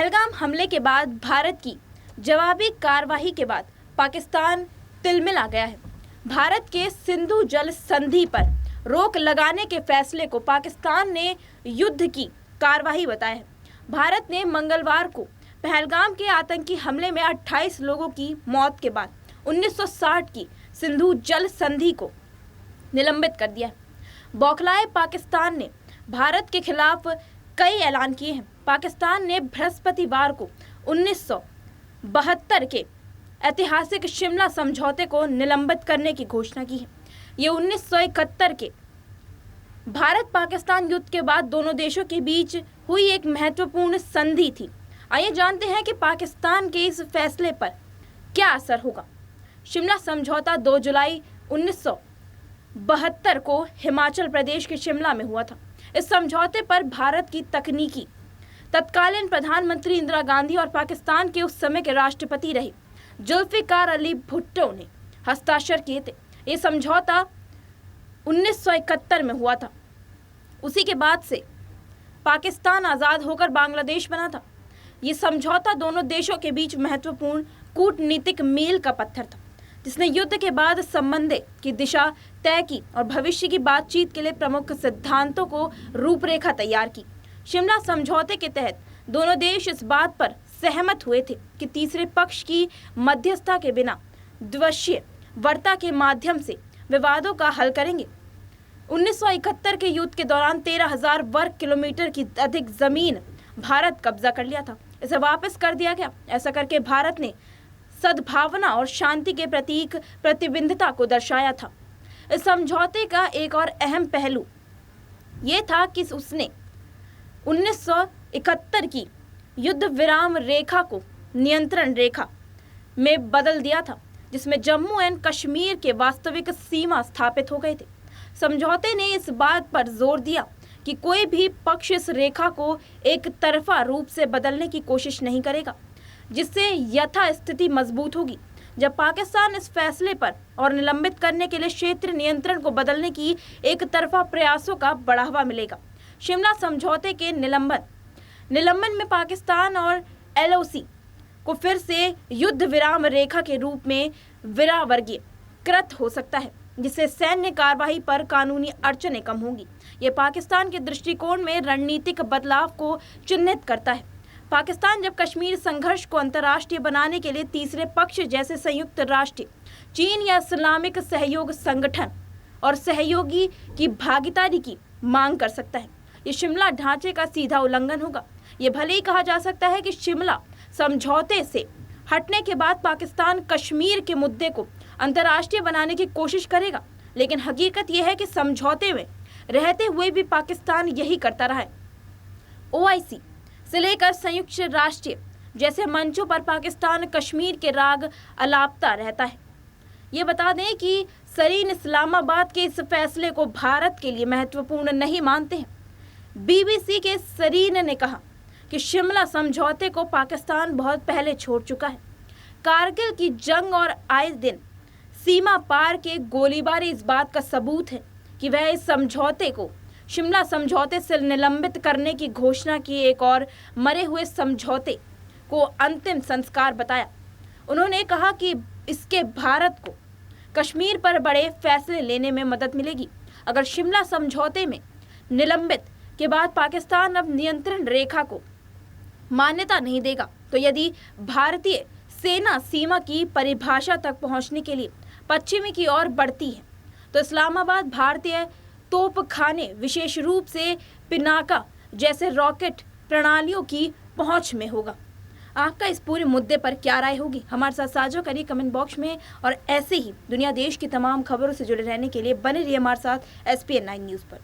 पहलगाम हमले के बाद भारत की जवाबी कार्रवाई के बाद पाकिस्तान तिलमिला गया है। भारत के सिंधु जल संधि पर रोक लगाने के फैसले को पाकिस्तान ने युद्ध की कार्रवाई बताया है। भारत ने मंगलवार को पहलगाम के आतंकी हमले में 28 लोगों की मौत के बाद 1960 की सिंधु जल संधि को निलंबित कर दिया है। बौखलाए पाकिस्तान ने भारत के खिलाफ कई ऐलान किए हैं। पाकिस्तान ने बृहस्पतिवार को 1972 के ऐतिहासिक शिमला समझौते को निलंबित करने की घोषणा की है। ये 1971 के भारत पाकिस्तान युद्ध के बाद दोनों देशों के बीच हुई एक महत्वपूर्ण संधि थी। आइए जानते हैं कि पाकिस्तान के इस फैसले पर क्या असर होगा। शिमला समझौता 2 जुलाई 1972 को हिमाचल प्रदेश के शिमला में हुआ था। इस समझौते पर भारत की तकनीकी तत्कालीन प्रधानमंत्री इंदिरा गांधी और पाकिस्तान के उस समय के राष्ट्रपति रहे जुल्फिकार अली भुट्टो ने हस्ताक्षर किए थे। ये समझौता 1971 में हुआ था। उसी के बाद से पाकिस्तान आज़ाद होकर बांग्लादेश बना था। ये समझौता दोनों देशों के बीच महत्वपूर्ण कूटनीतिक मील का पत्थर था, जिसने युद्ध के बाद संबंधों की दिशा तय की और भविष्य की बातचीत के लिए प्रमुख सिद्धांतों को रूपरेखा तैयार की। शिमला समझौते के तहत दोनों देश इस बात पर सहमत हुए थे कि तीसरे पक्ष की मध्यस्थता के बिना द्विपक्षीय वार्ता के माध्यम से विवादों का हल करेंगे। 1971 के युद्ध के दौरान 13,000 वर्ग किलोमीटर की अधिक जमीन भारत कब्जा कर लिया था। इसे वापस कर दिया गया। ऐसा करके भारत ने सद्भावना और शांति के प्रतीक प्रतिबद्धता को दर्शाया था। इस समझौते का एक और अहम पहलू ये था कि उसने 1971 की युद्ध विराम रेखा को नियंत्रण रेखा में बदल दिया था, जिसमें जम्मू एंड कश्मीर के वास्तविक सीमा स्थापित हो गए थे। समझौते ने इस बात पर जोर दिया कि कोई भी पक्ष इस रेखा को एक तरफा रूप से बदलने की कोशिश नहीं करेगा, जिससे यथास्थिति मजबूत होगी। जब पाकिस्तान इस फैसले पर और निलंबित करने के लिए क्षेत्र नियंत्रण को बदलने की एक तरफा प्रयासों का बढ़ावा मिलेगा। शिमला समझौते के निलंबन में पाकिस्तान और LOC को फिर से युद्ध विराम रेखा के रूप में विरावर्गीकृत हो सकता है, जिससे सैन्य कार्रवाई पर कानूनी अड़चनें कम होंगी। ये पाकिस्तान के दृष्टिकोण में रणनीतिक बदलाव को चिन्हित करता है। पाकिस्तान जब कश्मीर संघर्ष को अंतर्राष्ट्रीय बनाने के लिए तीसरे पक्ष जैसे संयुक्त राष्ट्र, चीन या इस्लामिक सहयोग संगठन और सहयोगी की भागीदारी की मांग कर सकता है, ये शिमला ढांचे का सीधा उल्लंघन होगा। ये भले ही कहा जा सकता है कि शिमला समझौते से हटने के बाद पाकिस्तान कश्मीर के मुद्दे को अंतर्राष्ट्रीय बनाने की कोशिश करेगा, लेकिन हकीकत यह है कि समझौते में रहते हुए भी पाकिस्तान यही करता रहा है। OIC से लेकर संयुक्त राष्ट्र जैसे मंचों पर पाकिस्तान कश्मीर के राग अलापता रहता है। ये बता दें कि सरीन इस्लामाबाद के इस फैसले को भारत के लिए महत्वपूर्ण नहीं मानते हैं। BBC के सरीन ने कहा कि शिमला समझौते को पाकिस्तान बहुत पहले छोड़ चुका है। कारगिल की जंग और आए दिन सीमा पार के गोलीबारी इस बात का सबूत है कि वह इस समझौते को शिमला समझौते से निलंबित करने की घोषणा की एक और मरे हुए समझौते को अंतिम संस्कार बताया। उन्होंने कहा कि इसके भारत को कश्मीर पर बड़े फैसले लेने में मदद मिलेगी। अगर शिमला समझौते में निलंबित के बाद पाकिस्तान अब नियंत्रण रेखा को मान्यता नहीं देगा, तो यदि भारतीय सेना सीमा की परिभाषा तक पहुंचने के लिए पश्चिमी की ओर बढ़ती है, तो इस्लामाबाद भारतीय तोपखाने विशेष रूप से पिनाका जैसे रॉकेट प्रणालियों की पहुंच में होगा। आपका इस पूरे मुद्दे पर क्या राय होगी, हमारे साथ साझा करिए कमेंट बॉक्स में। और ऐसे ही दुनिया देश की तमाम खबरों से जुड़े रहने के लिए बने रहिए हमारे साथ SPN9 न्यूज़ पर।